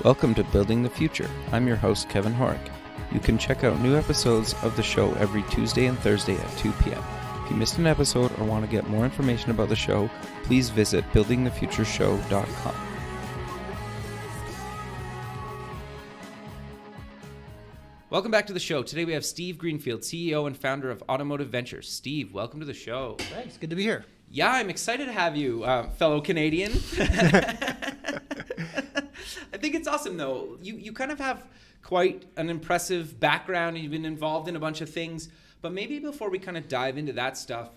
Welcome to Building the Future. I'm your host, Kevin Horick. You can check out new episodes of the show every Tuesday and Thursday at 2 p.m. If you missed an episode or want to get more information about the show, please visit buildingthefutureshow.com. Welcome back to the show. Today we have Steve Greenfield, CEO and founder of Automotive Ventures. Steve, welcome to the show. Thanks. Good to be here. Yeah, I'm excited to have you, fellow Canadian. I think it's awesome, though. You kind of have quite an impressive background. You've been involved in a bunch of things. But maybe before we kind of dive into that stuff,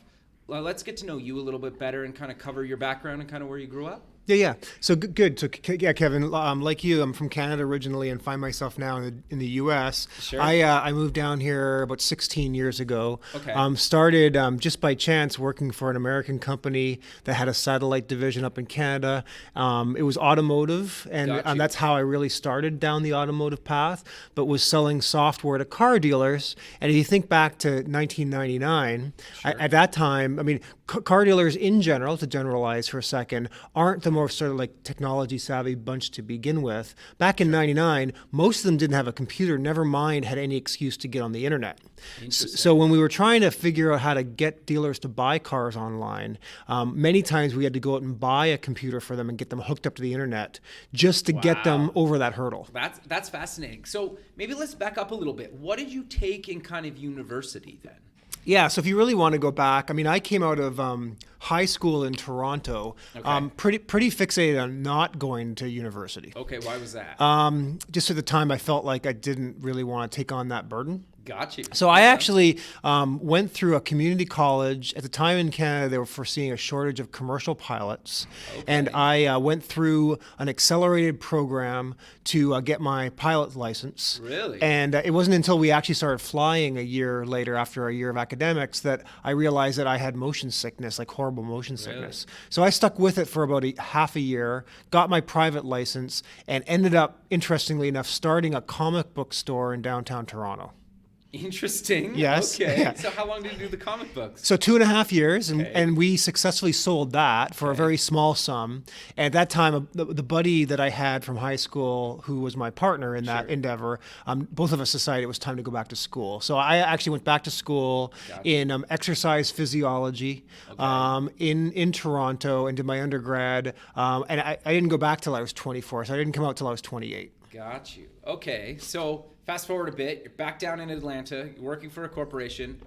let's get to know you a little bit better and kind of cover your background and kind of where you grew up. Yeah. So good. So yeah, Kevin, like you, I'm from Canada originally and find myself now in the U.S. Sure. I moved down here about 16 years ago. Okay. Started just by chance working for an American company that had a satellite division up in Canada. It was automotive, and that's how I really started down the automotive path, but was selling software to car dealers. And if you think back to 1999, Sure. At that time, I mean, car dealers in general, to generalize for a second, aren't the more sort of like technology savvy bunch to begin with. Back in 99, most of them didn't have a computer, never mind had any excuse to get on the internet. So when we were trying to figure out how to get dealers to buy cars online, many times we had to go out and buy a computer for them and get them hooked up to the internet just to get them over that hurdle. That's fascinating. So maybe let's back up a little bit. What did you take in kind of university then? Yeah, so if you really want to go back, I mean, I came out of high school in Toronto, Okay. pretty fixated on not going to university. Okay, why was that? Just at the time, I felt like I didn't really want to take on that burden. Got you. So I actually went through a community college. At the time in Canada, they were foreseeing a shortage of commercial pilots. Okay. And I went through an accelerated program to get my pilot license. Really? And it wasn't until we actually started flying a year later, after a year of academics, that I realized that I had motion sickness, like horrible motion sickness. So I stuck with it for about half a year, got my private license, and ended up, interestingly enough, starting a comic book store in downtown Toronto. Interesting. Yes. Okay. Yeah. So how long did you do the comic books? So 2.5 years, Okay. and we successfully sold that for a very small sum. And at that time, the buddy that I had from high school, who was my partner in that Sure. endeavor, both of us decided it was time to go back to school. So I actually went back to school Gotcha. in exercise physiology in Toronto and did my undergrad. And I didn't go back till I was 24, so I didn't come out till I was 28. Got you. Okay. So fast forward a bit. You're back down in Atlanta. You're working for a corporation.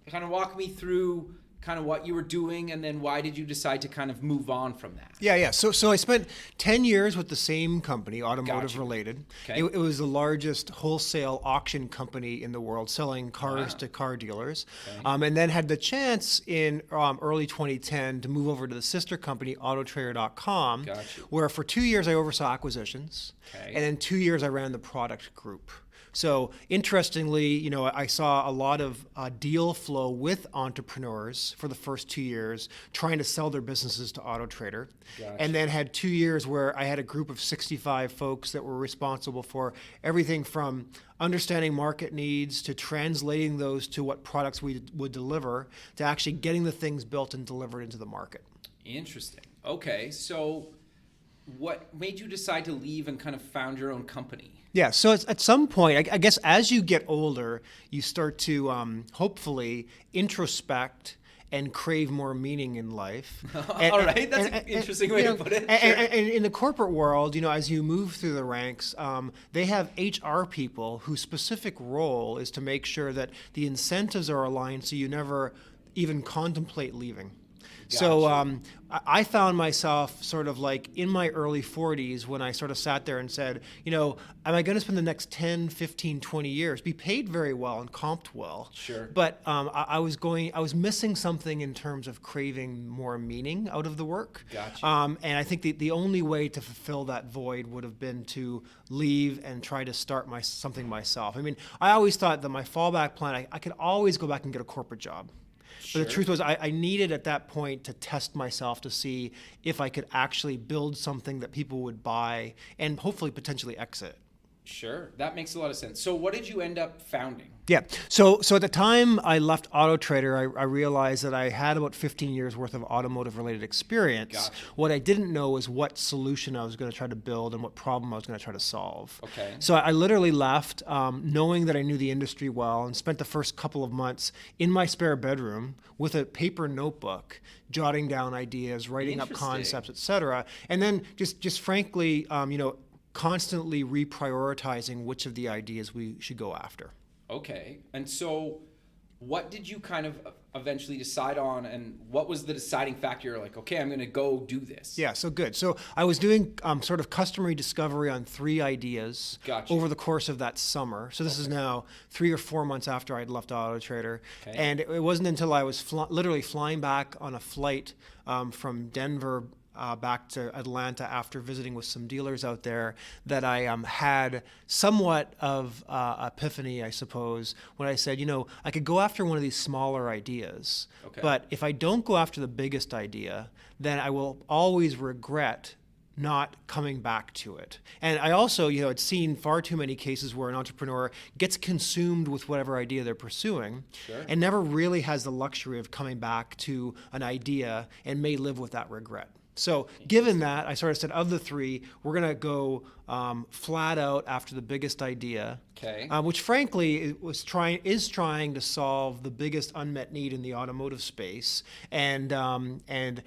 Kind of walk me through kind of what you were doing, and then why did you decide to kind of move on from that? Yeah. So I spent 10 years with the same company, automotive Gotcha. related. Okay. It was the largest wholesale auction company in the world, selling cars to car dealers. Okay. And then had the chance in early 2010 to move over to the sister company, Autotrader.com, Gotcha. where for 2 years I oversaw acquisitions. Okay. And then 2 years I ran the product group. So interestingly, I saw a lot of deal flow with entrepreneurs for the first 2 years, trying to sell their businesses to Autotrader. Gotcha. And then had 2 years where I had a group of 65 folks that were responsible for everything from understanding market needs to translating those to what products we would deliver to actually getting the things built and delivered into the market. Interesting. Okay. So what made you decide to leave and kind of found your own company? Yeah, so at some point, I guess as you get older, you start to hopefully introspect and crave more meaning in life. All right, that's an interesting way to put it. And in the corporate world, as you move through the ranks, they have HR people whose specific role is to make sure that the incentives are aligned so you never even contemplate leaving. So I found myself sort of like in my early 40s when I sort of sat there and said, am I going to spend the next 10, 15, 20 years, be paid very well and comped well? Sure. But I was missing something in terms of craving more meaning out of the work. Gotcha. And I think the only way to fulfill that void would have been to leave and try to start something myself. I mean, I always thought that my fallback plan, I could always go back and get a corporate job. Sure. But the truth was I needed at that point to test myself to see if I could actually build something that people would buy and hopefully potentially exit. Sure, that makes a lot of sense. So what did you end up founding? Yeah. So at the time I left Auto Trader, I realized that I had about 15 years worth of automotive related experience. Gotcha. What I didn't know was what solution I was going to try to build and what problem I was going to try to solve. Okay. So I literally left knowing that I knew the industry well and spent the first couple of months in my spare bedroom with a paper notebook, jotting down ideas, writing up Interesting. concepts, et cetera. And then just frankly, constantly reprioritizing which of the ideas we should go after. Okay. And so what did you kind of eventually decide on, and what was the deciding factor? You're like, okay, I'm going to go do this. Yeah, so good. So I was doing sort of customer discovery on 3 ideas Gotcha. over the course of that summer. So this is now 3 or 4 months after I'd left Auto Trader. Okay. And it wasn't until I was literally flying back on a flight from Denver back to Atlanta after visiting with some dealers out there that I had somewhat of epiphany, I suppose, when I said, I could go after one of these smaller ideas, Okay. but if I don't go after the biggest idea, then I will always regret not coming back to it. And I also, had seen far too many cases where an entrepreneur gets consumed with whatever idea they're pursuing Sure. and never really has the luxury of coming back to an idea and may live with that regret. So given that, I sort of said, of the 3, we're going to go flat out after the biggest idea, Okay. which frankly is trying to solve the biggest unmet need in the automotive space. And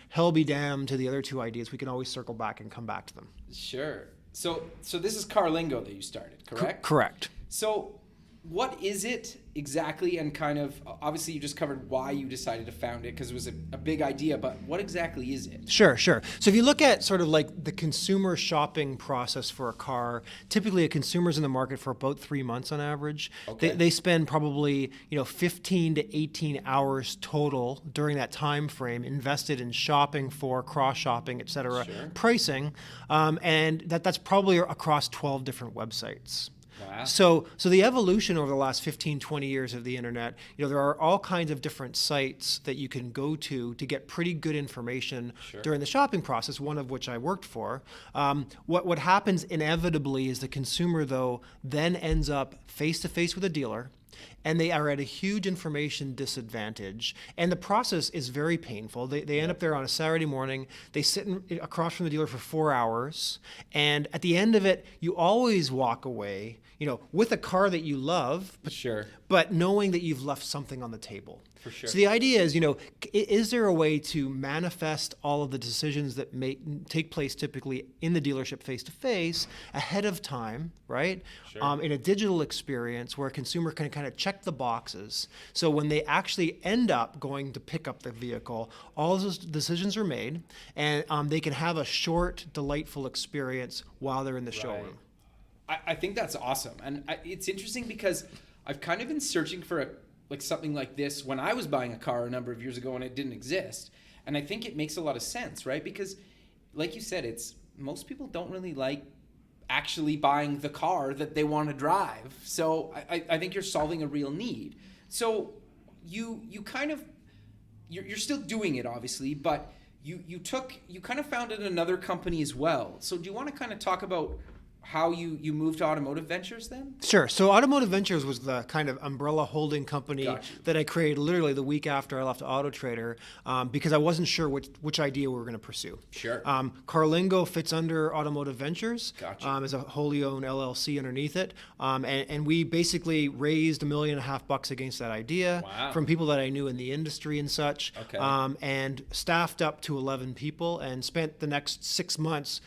hell be damned to the other 2 ideas. We can always circle back and come back to them. Sure. So this is Carlingo that you started, correct? Correct. So what is it exactly, and kind of, obviously you just covered why you decided to found it because it was a big idea, but what exactly is it? Sure. So if you look at sort of like the consumer shopping process for a car, typically a consumer's in the market for about 3 months on average. Okay. They spend probably 15 to 18 hours total during that time frame invested in shopping for cross-shopping, et cetera, Sure. pricing, and that's probably across 12 different websites. Wow. So the evolution over the last 15, 20 years of the internet, there are all kinds of different sites that you can go to get pretty good information Sure. during the shopping process, one of which I worked for. What happens inevitably is the consumer, though, then ends up face-to-face with a dealer, and they are at a huge information disadvantage. And the process is very painful. They end up there on a Saturday morning. They sit across from the dealer for 4 hours. And at the end of it, you always walk away, with a car that you love, Sure. but knowing that you've left something on the table. For sure. So the idea is, is there a way to manifest all of the decisions that may take place typically in the dealership face-to-face ahead of time, right? Sure. In a digital experience where a consumer can kind of check the boxes. So when they actually end up going to pick up the vehicle, all of those decisions are made, and they can have a short, delightful experience while they're in the showroom. I think that's awesome. And it's interesting because I've kind of been searching for something like this when I was buying a car a number of years ago and it didn't exist. And I think it makes a lot of sense, right? Because like you said, most people don't really like actually buying the car that they want to drive. So I think you're solving a real need. So you kind of, you're still doing it obviously, but you kind of founded another company as well. So do you want to kind of talk about how you moved to Automotive Ventures then? Sure. So Automotive Ventures was the kind of umbrella holding company Gotcha. that I created literally the week after I left Auto Trader because I wasn't sure which idea we were going to pursue. Sure. Carlingo fits under Automotive Ventures Gotcha. as a wholly owned LLC underneath it. And we basically raised $1.5 million against that idea Wow. from people that I knew in the industry and such, Okay. and staffed up to 11 people and spent the next 6 months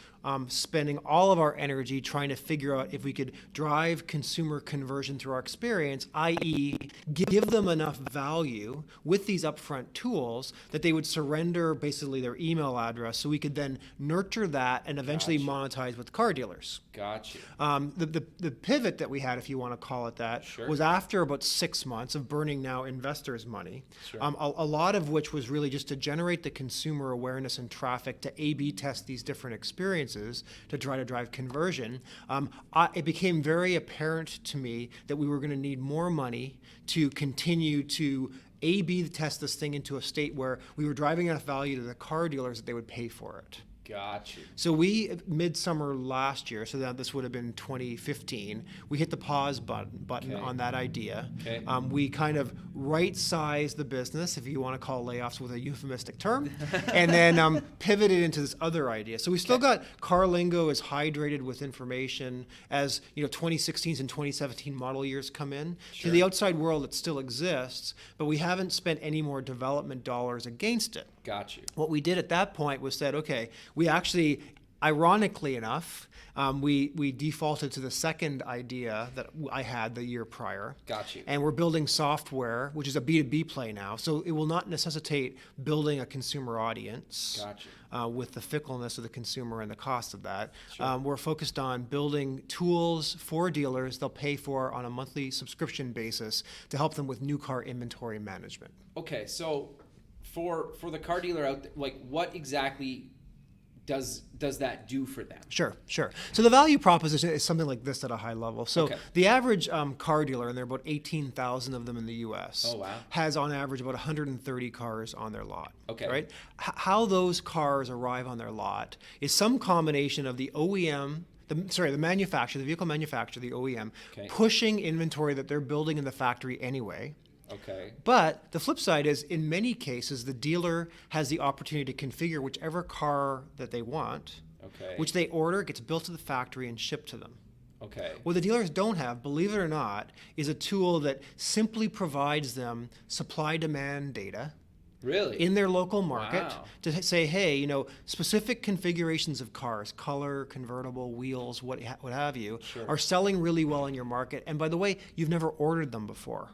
spending all of our energy trying to figure out if we could drive consumer conversion through our experience, i.e. give them enough value with these upfront tools that they would surrender basically their email address so we could then nurture that and eventually Gotcha. monetize with car dealers. Gotcha. The pivot that we had, if you want to call it that, Sure. was after about 6 months of burning now investors' money, Sure. a lot of which was really just to generate the consumer awareness and traffic to A/B test these different experiences to try to drive conversion. It became very apparent to me that we were going to need more money to continue to A/B test this thing into a state where we were driving enough value to the car dealers that they would pay for it. Got you. So we, midsummer last year, so that this would have been 2015, we hit the pause button Okay. on that idea. Okay. We kind of right-sized the business, if you want to call layoffs with a euphemistic term, and then pivoted into this other idea. So we still got car lingo is hydrated with information as 2016s and 2017 model years come in. Sure. To the outside world, it still exists, but we haven't spent any more development dollars against it. Got you. What we did at that point was said, okay, we actually, ironically enough, we defaulted to the second idea that I had the year prior. Got you. And we're building software, which is a B2B play now. So it will not necessitate building a consumer audience. Got you. With the fickleness of the consumer and the cost of that. Sure. We're focused on building tools for dealers they'll pay for on a monthly subscription basis to help them with new car inventory management. Okay, so for the car dealer out there, like what exactly does that do for them? Sure. So the value proposition is something like this at a high level. So Okay. the average car dealer, and there are about 18,000 of them in the U.S., Oh, wow. has on average about 130 cars on their lot. Okay. Right? How those cars arrive on their lot is some combination of the OEM, the manufacturer, the vehicle manufacturer, the OEM, Okay. pushing inventory that they're building in the factory anyway. Okay. But the flip side is, in many cases, the dealer has the opportunity to configure whichever car that they want, Okay. which they order, gets built to the factory, and shipped to them. Okay. What the dealers don't have, believe it or not, is a tool that simply provides them supply-demand data Really? in their local market Wow. to say, hey, specific configurations of cars, color, convertible, wheels, what have you, Sure. are selling really well in your market. And by the way, you've never ordered them before.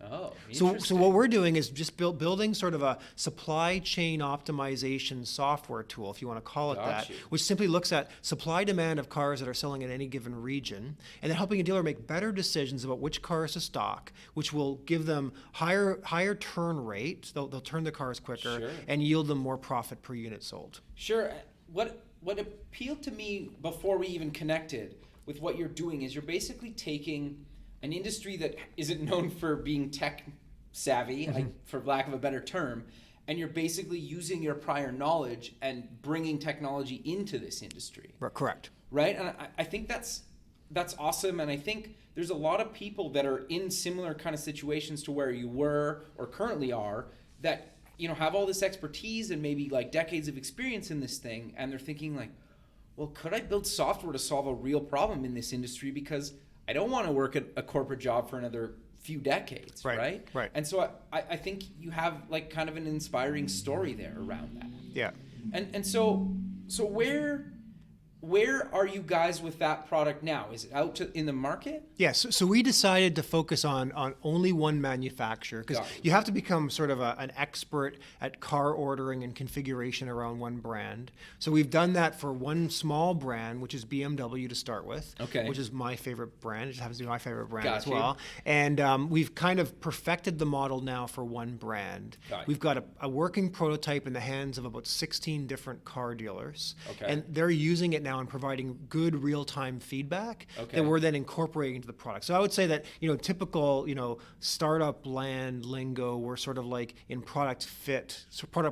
Oh, So interesting. what we're doing is just building sort of a supply chain optimization software tool, if you want to call it Got that, you. which simply looks at supply demand of cars that are selling in any given region, and then helping a dealer make better decisions about which cars to stock, which will give them higher turn rate. They'll turn the cars quicker Sure. and yield them more profit per unit sold. Sure. What appealed to me before we even connected with what you're doing is you're basically taking an industry that isn't known for being tech savvy, like, for lack of a better term, and you're basically using your prior knowledge and bringing technology into this industry. Correct. Right? And I think that's awesome. And I think there's a lot of people that are in similar kind of situations to where you were or currently are that, have all this expertise and maybe like decades of experience in this thing. And they're thinking like, well, could I build software to solve a real problem in this industry? Because I don't want to work at a corporate job for another few decades, right? Right. And so I think you have like kind of an inspiring story there around that. Yeah. And so where are you guys with that product now? Is it out in the market? Yes, so we decided to focus on only one manufacturer because Got it. you have to become sort of an expert at car ordering and configuration around one brand. So we've done that for one small brand, which is BMW to start with, Okay. which is my favorite brand. It just happens to be my favorite brand Got as you. well. And we've kind of perfected the model now for one brand. Got you. We've got a working prototype in the hands of about 16 different car dealers. Okay. And they're using it now and providing good real-time feedback Okay. that we're then incorporating into the product. So I would say that, typical, startup land lingo, we're sort of like in product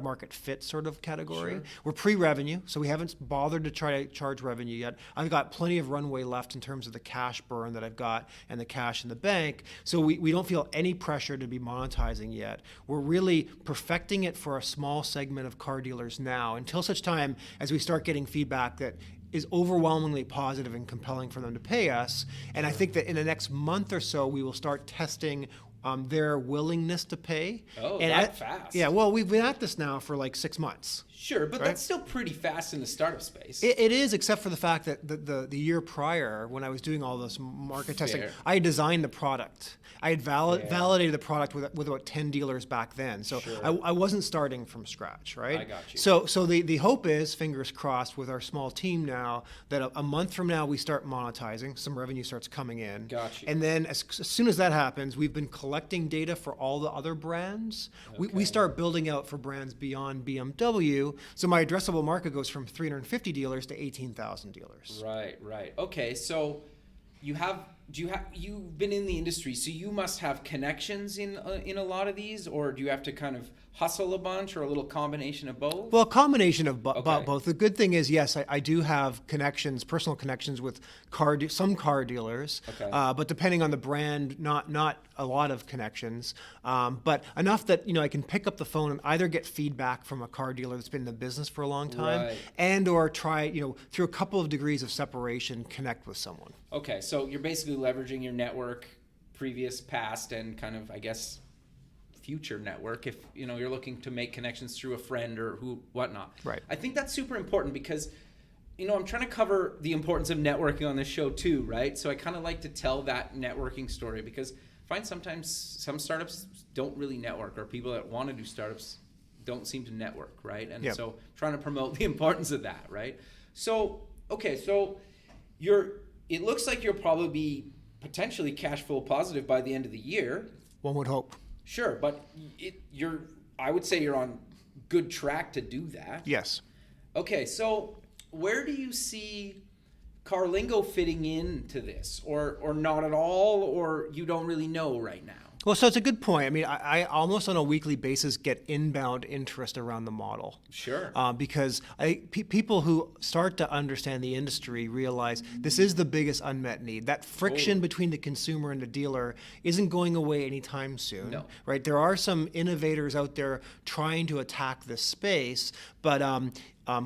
market fit sort of category. Sure. We're pre-revenue, so we haven't bothered to try to charge revenue yet. I've got plenty of runway left in terms of the cash burn that I've got and the cash in the bank. So we don't feel any pressure to be monetizing yet. We're really perfecting it for a small segment of car dealers now until such time as we start getting feedback that is overwhelmingly positive and compelling for them to pay us. And I think that in the next month or so, we will start testing their willingness to pay. Oh, and that fast. Yeah, well, we've been at this now for like 6 months. Sure, but Right. that's still pretty fast in the startup space. It is, except for the fact that the year prior, when I was doing all this market testing, Fair. I had designed the product. I had Fair. validated the product with about 10 dealers back then. So Sure. I wasn't starting from scratch, right? I got you. So the hope is, fingers crossed, with our small team now, that a month from now we start monetizing, some revenue starts coming in. Got you. And then as soon as that happens, we've been collecting data for all the other brands. We Okay. start building out for brands beyond BMW. So my addressable market goes from 350 dealers to 18,000 dealers. Right. Okay, so you have you've been in the industry, so you must have connections in a lot of these, or do you have to kind of hustle a bunch, or a little combination of both? Well, a combination of Okay. both. The good thing is, yes, I do have connections, personal connections with some car dealers, Okay. but depending on the brand, not a lot of connections, but enough that I can pick up the phone and either get feedback from a car dealer that's been in the business for a long time, Right. and or try through a couple of degrees of separation connect with someone. Okay, so you're basically leveraging your network, previous, past, and kind of, I guess, future network if you're looking to make connections through a friend or whatnot. Right. I think that's super important because I'm trying to cover the importance of networking on this show too, right? So I kind of like to tell that networking story because I find sometimes some startups don't really network, or people that want to do startups don't seem to network, right? And Yep. so trying to promote the importance of that, right? So okay, so it looks like you'll probably be potentially cash flow positive by the end of the year. One would hope. Sure, but I would say you're on good track to do that. Yes. Okay, so where do you see Carlingo fitting into this, or not at all, or you don't really know right now? Well, so it's a good point. I mean, I almost on a weekly basis get inbound interest around the model. Sure. Because people who start to understand the industry realize this is the biggest unmet need. That friction between the consumer and the dealer isn't going away anytime soon. No. Right? There are some innovators out there trying to attack this space, but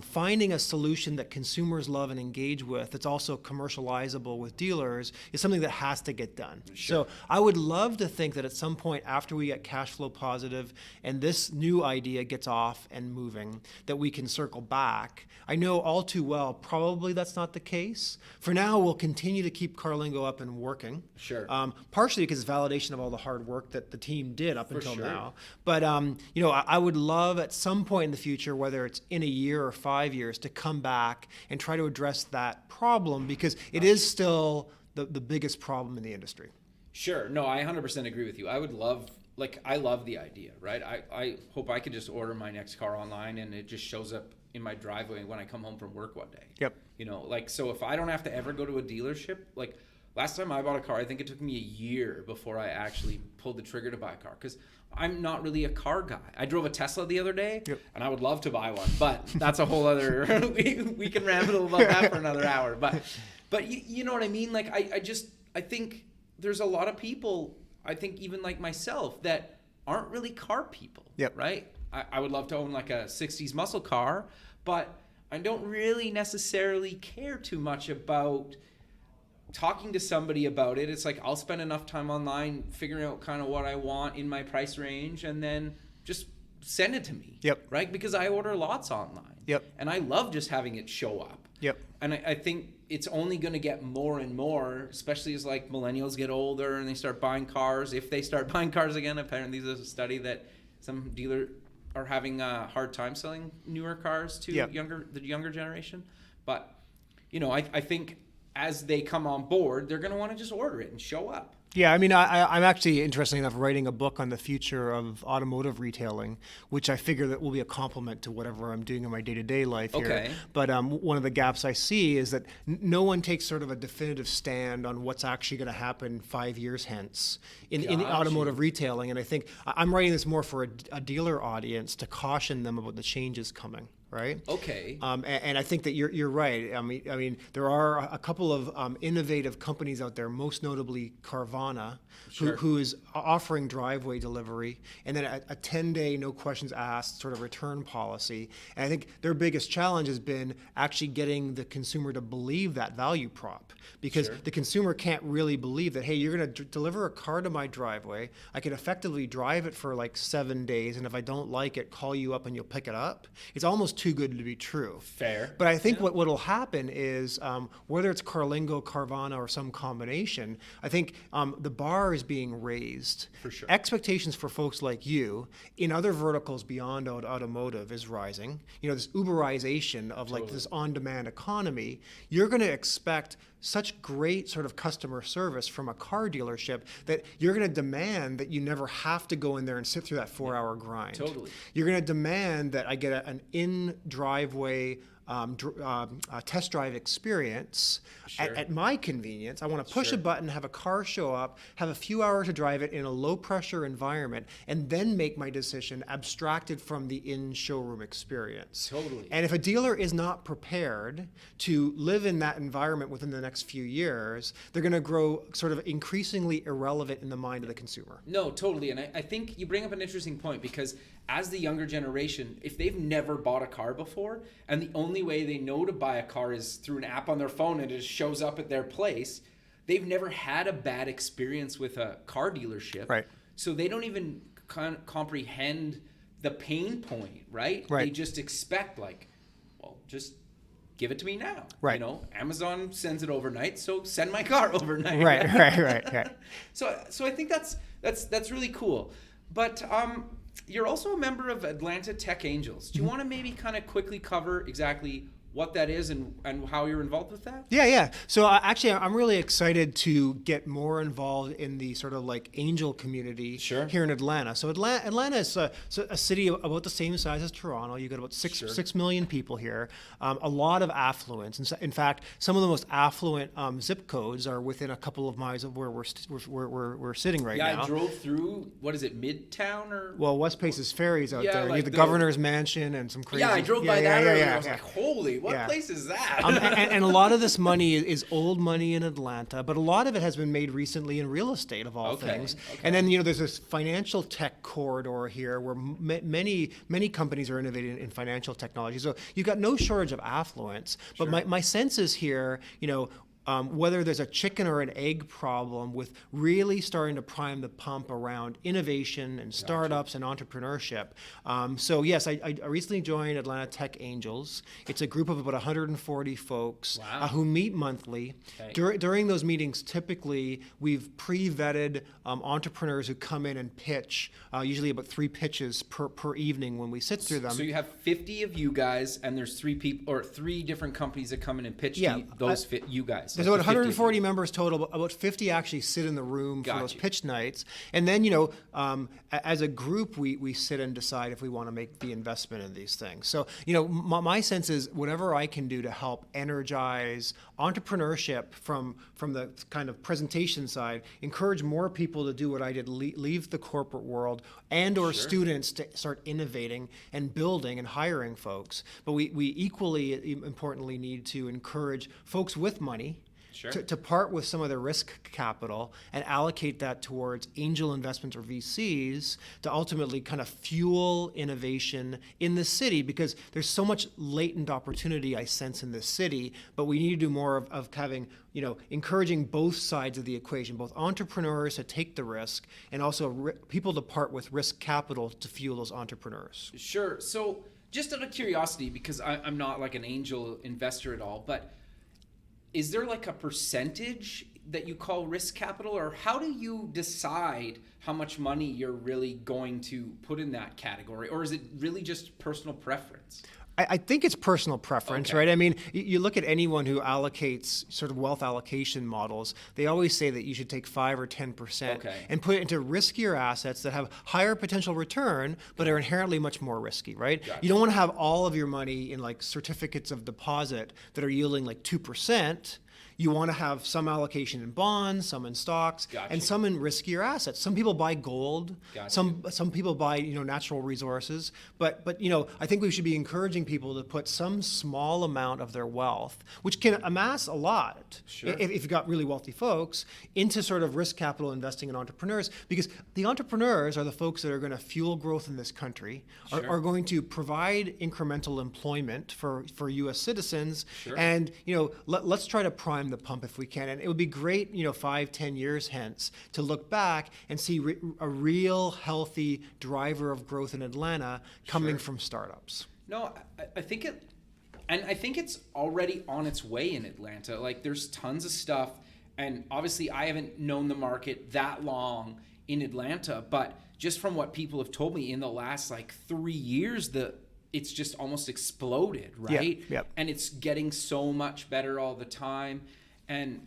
finding a solution that consumers love and engage with that's also commercializable with dealers is something that has to get done. Sure. So I would love to think that at some point after we get cash flow positive and this new idea gets off and moving, that we can circle back. I know all too well probably that's not the case. For now, we'll continue to keep Carlingo up and working. Sure. Partially because it's validation of all the hard work that the team did up until sure. now. But I would love at some point in the future, whether it's in a year or 5 years, to come back and try to address that problem because it is still the biggest problem in the industry. Sure. No, I 100% agree with you. I love the idea, right? I hope I could just order my next car online and it just shows up in my driveway when I come home from work one day. Yep. So if I don't have to ever go to a dealership, like last time I bought a car, I think it took me a year before I actually pulled the trigger to buy a car because I'm not really a car guy. I drove a Tesla the other day, and I would love to buy one, but that's a whole other. we can ramble about that for another hour. But you know what I mean? Like I think there's a lot of people. I think even like myself that aren't really car people. Yep. Right. I would love to own like a '60s muscle car, but I don't really necessarily care too much about talking to somebody about it. It's like I'll spend enough time online figuring out kind of what I want in my price range and then just send it to me. Yep. Right? Because I order lots online. Yep. And I love just having it show up. Yep. And I think it's only going to get more and more, especially as like millennials get older and they start buying cars. If they start buying cars again, apparently there's a study that some dealers are having a hard time selling newer cars to the younger generation. But, I think as they come on board, they're going to want to just order it and show up. Yeah, I mean, I'm actually, interesting enough, writing a book on the future of automotive retailing, which I figure that will be a complement to whatever I'm doing in my day-to-day life here. Okay. But one of the gaps I see is that no one takes sort of a definitive stand on what's actually going to happen 5 years hence in automotive retailing. And I think I'm writing this more for a dealer audience to caution them about the changes coming. Right. Okay. And I think that you're right. I mean, there are a couple of innovative companies out there, most notably Carvana, who is offering driveway delivery, and then a 10-day, no questions asked sort of return policy. And I think their biggest challenge has been actually getting the consumer to believe that value prop, because the consumer can't really believe that, hey, you're going to deliver a car to my driveway. I can effectively drive it for like 7 days, and if I don't like it, call you up and you'll pick it up. It's almost too good to be true. Fair. But I think what'll happen is whether it's Carlingo, Carvana, or some combination, I think the bar is being raised. For sure. Expectations for folks like you in other verticals beyond automotive is rising. This Uberization of like this on-demand economy. You're going to expect such great sort of customer service from a car dealership that you're going to demand that you never have to go in there and sit through that 4-hour grind. Totally. You're going to demand that I get an in-driveway test drive experience Sure. at my convenience. I want to push Sure. a button, have a car show up, have a few hours to drive it in a low pressure environment, and then make my decision abstracted from the in-showroom experience. Totally. And if a dealer is not prepared to live in that environment within the next few years, they're going to grow sort of increasingly irrelevant in the mind of the consumer. No, totally. And I think you bring up an interesting point, because as the younger generation, if they've never bought a car before, and the only way they know to buy a car is through an app on their phone and it just shows up at their place, they've never had a bad experience with a car dealership. Right. So they don't even comprehend the pain point, right? Right. They just expect, like, well, just give it to me now. Right. You know, Amazon sends it overnight, so send my car overnight. Right. So I think that's really cool. But you're also a member of Atlanta Tech Angels. Do you want to maybe kind of quickly cover exactly what that is and how you're involved with that? Yeah. So actually, I'm really excited to get more involved in the sort of like angel community here in Atlanta. So Atlanta is a city about the same size as Toronto. You got about 6 million people here, a lot of affluence. And in fact, some of the most affluent zip codes are within a couple of miles of where we're sitting right now. Yeah, I drove through, what is it, Midtown or? Well, West Paces Ferry's out there. Like you have the governor's mansion and some crazy. Yeah, I drove by that earlier. I was yeah. like, holy, what place is that? And a lot of this money is old money in Atlanta, but a lot of it has been made recently in real estate, of all things. Okay. And then, there's this financial tech corridor here where many companies are innovating in financial technology. So you've got no shortage of affluence. But my sense is here, whether there's a chicken or an egg problem with really starting to prime the pump around innovation and startups and entrepreneurship. So yes, I recently joined Atlanta Tech Angels. It's a group of about 140 folks who meet monthly. Okay. During those meetings, typically we've pre-vetted entrepreneurs who come in and pitch, usually about 3 pitches per evening when we sit through them. So you have 50 of you guys, and there's 3 people or 3 different companies that come in and pitch you guys. There's about 140 members total. About 50 actually sit in the room for those pitch nights. And then, as a group, we sit and decide if we want to make the investment in these things. So, my sense is whatever I can do to help energize entrepreneurship from the kind of presentation side, encourage more people to do what I did, leave the corporate world, and or students to start innovating and building and hiring folks. But we equally importantly need to encourage folks with money to part with some of their risk capital and allocate that towards angel investments or VCs to ultimately kind of fuel innovation in the city, because there's so much latent opportunity I sense in this city, but we need to do more of having, encouraging both sides of the equation, both entrepreneurs to take the risk and also people to part with risk capital to fuel those entrepreneurs. Sure. So just out of curiosity, because I'm not like an angel investor at all, but is there like a percentage that you call risk capital, or how do you decide how much money you're really going to put in that category? Or is it really just personal preference? I think it's personal preference, right? I mean, you look at anyone who allocates sort of wealth allocation models, they always say that you should take 5 or 10% and put it into riskier assets that have higher potential return, but are inherently much more risky, right? Gotcha. You don't want to have all of your money in like certificates of deposit that are yielding like 2%. You want to have some allocation in bonds, some in stocks, and some in riskier assets. Some people buy gold. Some people buy natural resources. But I think we should be encouraging people to put some small amount of their wealth, which can amass a lot if you've got really wealthy folks, into sort of risk capital investing in entrepreneurs, because the entrepreneurs are the folks that are going to fuel growth in this country, are going to provide incremental employment for U.S. citizens, and let's try to prime the pump if we can. And it would be great 5-10 years hence to look back and see a real healthy driver of growth in Atlanta coming from startups. No, I think it's already on its way in Atlanta. Like, there's tons of stuff, and obviously I haven't known the market that long in Atlanta, but just from what people have told me in the last like 3 years, it's just almost exploded, right? Yep. And it's getting so much better all the time. And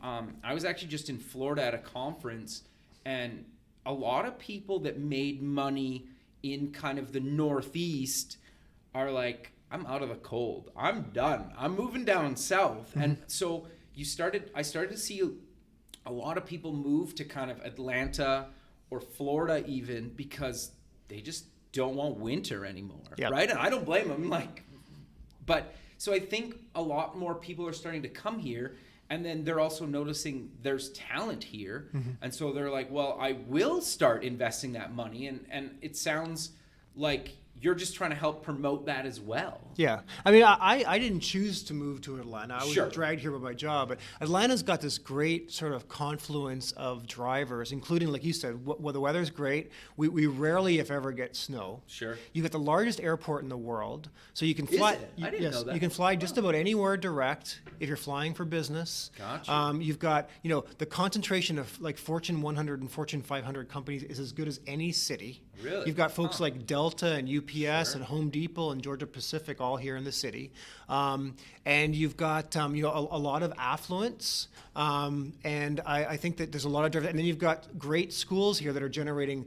I was actually just in Florida at a conference, and a lot of people that made money in kind of the Northeast are like I'm out of the cold. I'm done. I'm moving down south. And so I started to see a lot of people move to kind of Atlanta or Florida even because they just don't want winter anymore, right? And I don't blame them. But so I think a lot more people are starting to come here, and then they're also noticing there's talent here, and so they're like, well, I will start investing that money, and it sounds like you're just trying to help promote that as well. Yeah. I mean, I didn't choose to move to Atlanta. I was Sure. dragged here by my job. But Atlanta's got this great sort of confluence of drivers, including, like you said, the weather's great. We rarely, if ever, get snow. Sure. You got the largest airport in the world. So you can fly. Is it? I didn't know that. You can fly just about anywhere direct if you're flying for business. Gotcha. You've got, the concentration of like Fortune 100 and Fortune 500 companies is as good as any city. Really? You've got folks like Delta and UPS Sure. and Home Depot and Georgia Pacific all here in the city. And you've got a lot of affluence. And I think that there's a lot of, and then you've got great schools here that are generating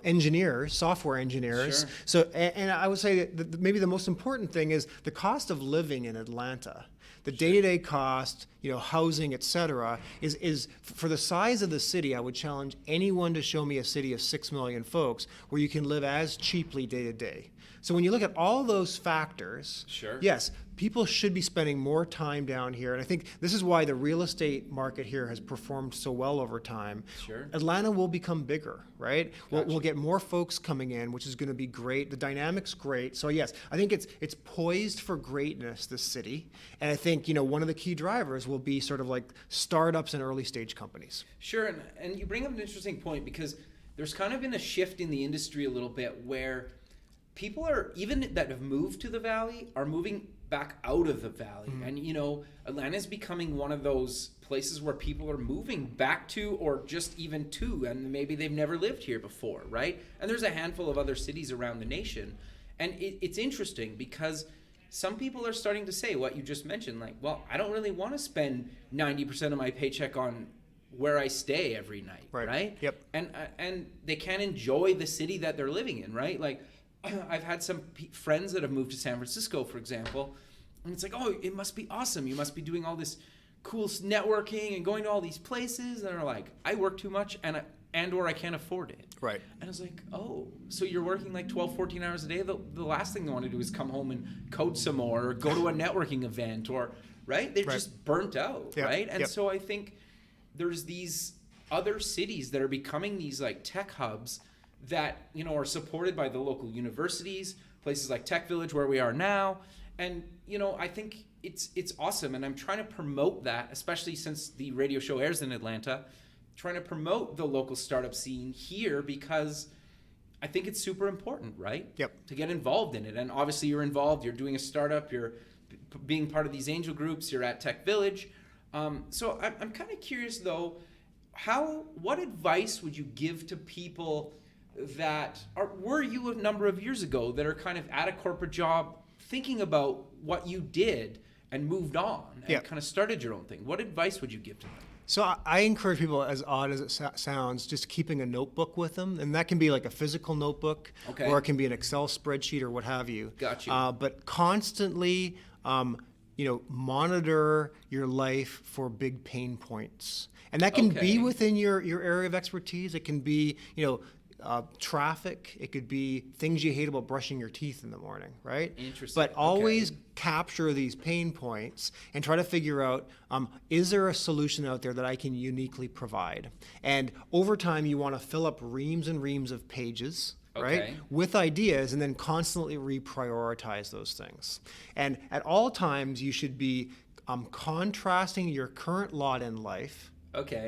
engineers, software engineers. Sure. So, and I would say that maybe the most important thing is the cost of living in Atlanta. The day-to-day cost, housing, et cetera, is for the size of the city. I would challenge anyone to show me a city of 6 million folks where you can live as cheaply day to day. So when you look at all those factors, Sure. yes, people should be spending more time down here. And I think this is why the real estate market here has performed so well over time. Sure. Atlanta will become bigger, right? Gotcha. We'll get more folks coming in, which is going to be great. The dynamic's great. So yes, I think it's poised for greatness, this city. And I think, one of the key drivers will be sort of like startups and early stage companies. Sure, and you bring up an interesting point because there's kind of been a shift in the industry a little bit where people are, even that have moved to the Valley, are moving back out of the Valley. And, Atlanta is becoming one of those places where people are moving back to or just even to, and maybe they've never lived here before, right? And there's a handful of other cities around the nation. And it's interesting because some people are starting to say what you just mentioned, like, well, I don't really want to spend 90% of my paycheck on where I stay every night, right? Yep. And they can't enjoy the city that they're living in, right? Like, I've had some friends that have moved to San Francisco, for example, and it's like, oh, it must be awesome. You must be doing all this cool networking and going to all these places. And they're like, I work too much and or I can't afford it. Right. And I was like, oh, so you're working like 12, 14 hours a day? The last thing they want to do is come home and code some more or go to a networking event or, right? They're just burnt out, right? And so I think there's these other cities that are becoming these like tech hubs that, are supported by the local universities, places like Tech Village where we are now. And, I think it's awesome. And I'm trying to promote that, especially since the radio show airs in Atlanta, trying to promote the local startup scene here because I think it's super important, right? Yep. To get involved in it. And obviously you're involved, you're doing a startup, you're being part of these angel groups, you're at Tech Village. So I'm kind of curious though, what advice would you give to people that were you a number of years ago that are kind of at a corporate job thinking about what you did and moved on and kind of started your own thing? What advice would you give to them? So I encourage people, as odd as it sounds, just keeping a notebook with them. And that can be like a physical notebook, or it can be an Excel spreadsheet or what have you. Got you. But constantly, monitor your life for big pain points. And that can be within your area of expertise. It can be, traffic. It could be things you hate about brushing your teeth in the morning, right? Interesting. But always capture these pain points and try to figure out, is there a solution out there that I can uniquely provide? And over time, you want to fill up reams and reams of pages, right, with ideas, and then constantly reprioritize those things. And at all times, you should be contrasting your current lot in life,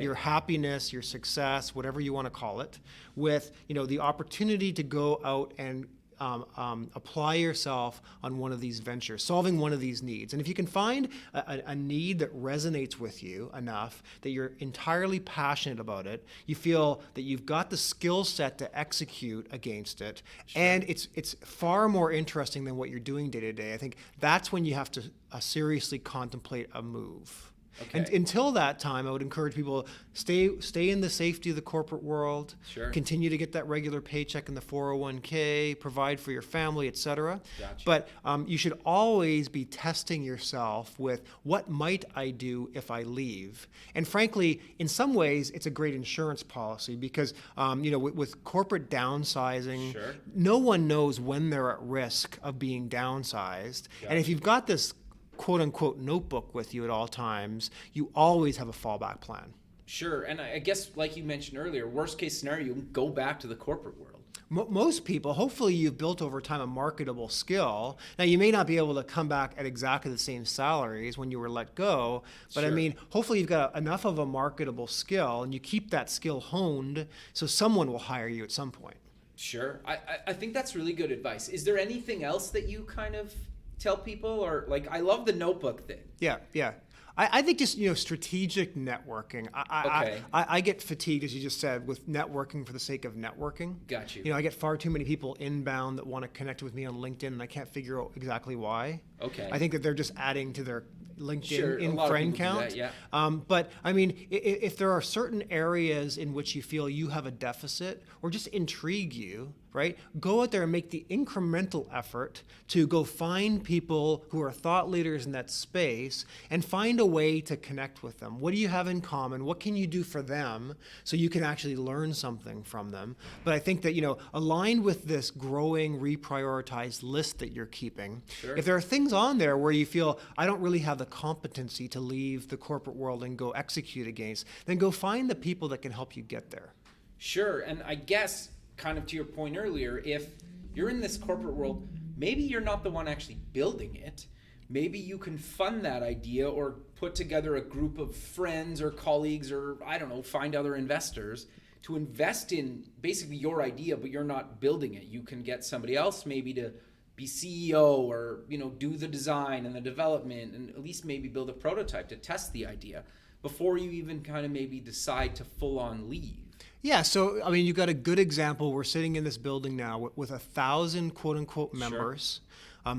your happiness, your success, whatever you want to call it, with the opportunity to go out and apply yourself on one of these ventures, solving one of these needs. And if you can find a need that resonates with you enough that you're entirely passionate about it, you feel that you've got the skill set to execute against it, and it's far more interesting than what you're doing day to day. I think that's when you have to seriously contemplate a move. Okay. And until that time, I would encourage people stay in the safety of the corporate world. Sure. Continue to get that regular paycheck in the 401k, provide for your family, etc. Gotcha. But you should always be testing yourself with what might I do if I leave. And frankly, in some ways, it's a great insurance policy because with corporate downsizing, Sure. no one knows when they're at risk of being downsized. And if you've got this quote unquote notebook with you at all times, you always have a fallback plan. Sure. And I guess, like you mentioned earlier, worst case scenario, you can go back to the corporate world. Most people, hopefully you've built over time a marketable skill. Now, you may not be able to come back at exactly the same salaries when you were let go, but Sure. I mean, hopefully you've got enough of a marketable skill and you keep that skill honed so someone will hire you at some point. Sure. I think that's really good advice. Is there anything else that you kind of tell people? Or like, I love the notebook thing. Yeah. I think just strategic networking. Okay. I get fatigued, as you just said, with networking for the sake of networking. Got you. I get far too many people inbound that want to connect with me on LinkedIn, and I can't figure out exactly why. Okay. I think that they're just adding to their LinkedIn Sure, a in lot of friend people do count. that, yeah. But I mean, if there are certain areas in which you feel you have a deficit or just intrigue you, right? Go out there and make the incremental effort to go find people who are thought leaders in that space and find a way to connect with them. What do you have in common? What can you do for them so you can actually learn something from them? But I think that, aligned with this growing, reprioritized list that you're keeping, Sure. if there are things on there where you feel, I don't really have the competency to leave the corporate world and go execute against, then go find the people that can help you get there. Sure. And I guess, kind of to your point earlier, if you're in this corporate world, maybe you're not the one actually building it. Maybe you can fund that idea or put together a group of friends or colleagues or, I don't know, find other investors to invest in basically your idea, but you're not building it. You can get somebody else maybe to be CEO or, do the design and the development and at least maybe build a prototype to test the idea before you even kind of maybe decide to full on leave. Yeah, so I mean, you've got a good example. We're sitting in this building now with 1,000 quote unquote members,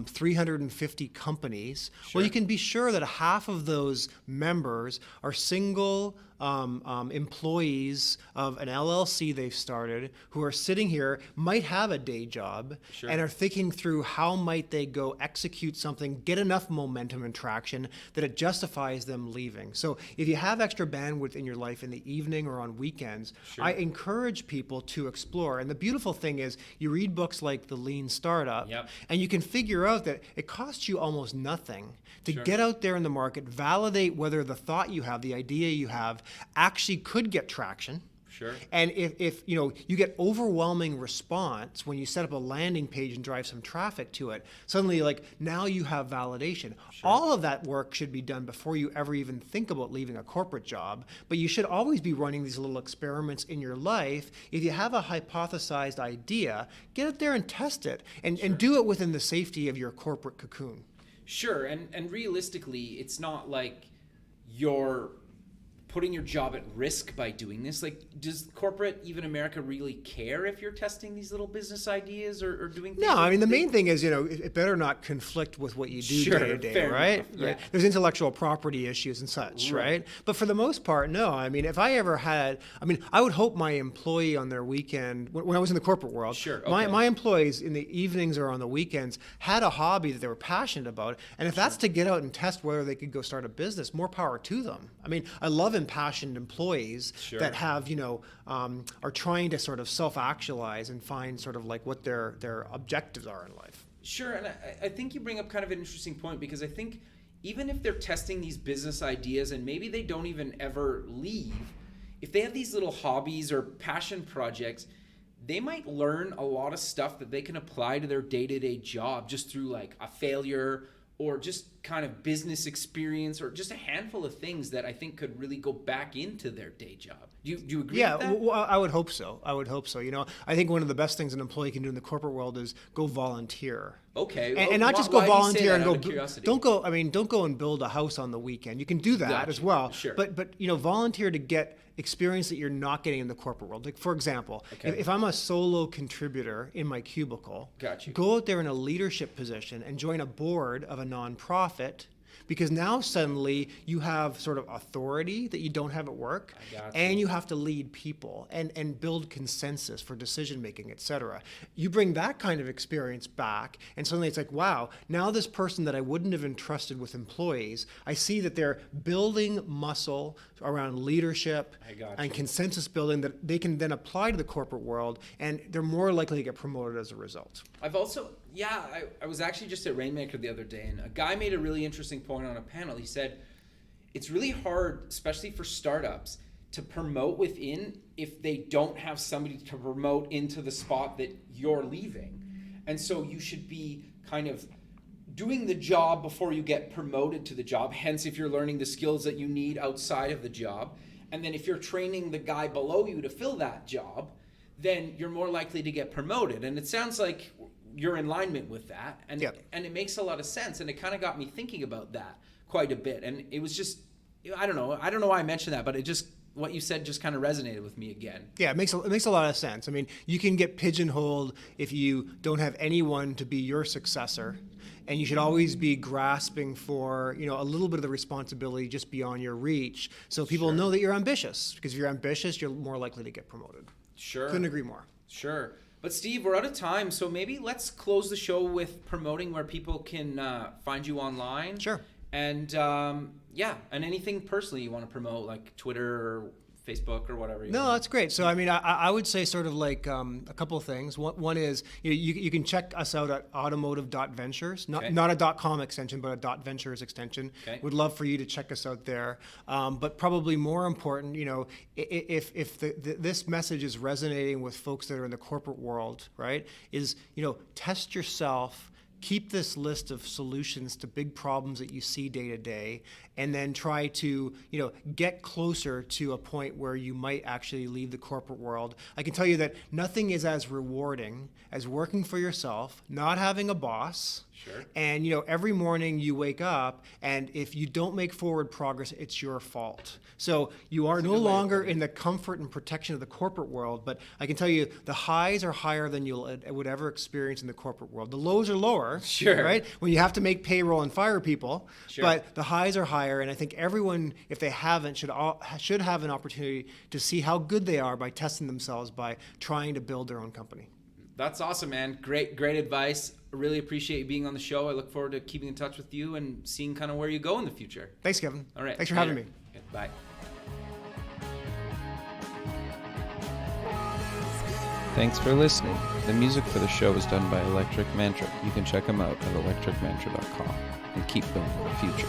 350 companies. Sure. Well, you can be sure that half of those members are single employees of an LLC they've started who are sitting here, might have a day job, Sure. and are thinking through how might they go execute something, get enough momentum and traction that it justifies them leaving. So if you have extra bandwidth in your life in the evening or on weekends, Sure. I encourage people to explore. And the beautiful thing is you read books like The Lean Startup, Yep. and you can figure out that it costs you almost nothing to Sure. get out there in the market, validate whether the thought you have, the idea you have, actually could get traction. Sure. And if you get overwhelming response when you set up a landing page and drive some traffic to it, suddenly now you have validation. Sure. All of that work should be done before you ever even think about leaving a corporate job. But you should always be running these little experiments in your life. If you have a hypothesized idea, get out there and test it and do it within the safety of your corporate cocoon. Sure. And realistically, it's not like you're putting your job at risk by doing this. Like, does corporate, even America, really care if you're testing these little business ideas or doing things? No, I mean, the main thing is, it better not conflict with what you do Sure, day to day, fair right? enough, yeah. Right? There's intellectual property issues and such, Right. right? But for the most part, no. I mean, if I ever had, I would hope my employee on their weekend, when I was in the corporate world, Sure, my okay. employees in the evenings or on the weekends had a hobby that they were passionate about. And if that's to get out and test whether they could go start a business, more power to them. I mean, I love impassioned employees Sure. that have, are trying to sort of self-actualize and find sort of like what their objectives are in life. Sure, and I think you bring up kind of an interesting point, because I think even if they're testing these business ideas and maybe they don't even ever leave, if they have these little hobbies or passion projects, they might learn a lot of stuff that they can apply to their day-to-day job just through like a failure or just kind of business experience or just a handful of things that I think could really go back into their day job. Do you agree Yeah, with that? well, I would hope so. I think one of the best things an employee can do in the corporate world is go volunteer. Okay. And not just go why do you say volunteer that and out go. of curiosity? Don't go and build a house on the weekend. You can do that Gotcha. as well. Sure. But volunteer to get experience that you're not getting in the corporate world. Like, for example, Okay. if I'm a solo contributor in my cubicle, Got you. go out there in a leadership position and join a board of a nonprofit because now suddenly you have sort of authority that you don't have at work, and you have to lead people and build consensus for decision making, et cetera. You bring that kind of experience back, and suddenly it's like, wow, now this person that I wouldn't have entrusted with employees, I see that they're building muscle around leadership and consensus building that they can then apply to the corporate world, and they're more likely to get promoted as a result. I've also, I was actually just at Rainmaker the other day, and a guy made a really interesting point on a panel. He said, it's really hard, especially for startups, to promote within if they don't have somebody to promote into the spot that you're leaving. And so you should be kind of doing the job before you get promoted to the job. Hence, if you're learning the skills that you need outside of the job. And then if you're training the guy below you to fill that job, then you're more likely to get promoted. And it sounds like you're in alignment with that. And, and it makes a lot of sense. And it kind of got me thinking about that quite a bit. And it was just, I don't know why I mentioned that, but it just, what you said just kind of resonated with me again. Yeah, it makes a lot of sense. I mean, you can get pigeonholed if you don't have anyone to be your successor, and you should always be grasping for, a little bit of the responsibility just beyond your reach, so people know that you're ambitious. Because if you're ambitious, you're more likely to get promoted. Sure. Couldn't agree more. Sure. But Steve, we're out of time, so maybe let's close the show with promoting where people can find you online. Sure. And and anything personally you want to promote, like Twitter or Facebook or whatever. No, that's great. So, I mean, I would say sort of like a couple of things. One is you can check us out at automotive.ventures, not a .com extension, but a .ventures extension. Okay. Would love for you to check us out there. But probably more important, if this message is resonating with folks that are in the corporate world, right, is, test yourself. Keep this list of solutions to big problems that you see day to day, and then try to, get closer to a point where you might actually leave the corporate world. I can tell you that nothing is as rewarding as working for yourself, not having a boss. Sure. And, every morning you wake up, and if you don't make forward progress, it's your fault. So you are no longer in the comfort and protection of the corporate world, but I can tell you the highs are higher than you would ever experience in the corporate world. The lows are lower, sure, right? When you have to make payroll and fire people, sure, but the highs are higher, and I think everyone, if they haven't, should have an opportunity to see how good they are by testing themselves, by trying to build their own company. That's awesome, man. Great advice. I really appreciate you being on the show. I look forward to keeping in touch with you and seeing kind of where you go in the future. Thanks, Kevin. All right. Thanks for having me. Okay, bye. Thanks for listening. The music for the show is done by Electric Mantra. You can check them out at electricmantra.com and keep building the future.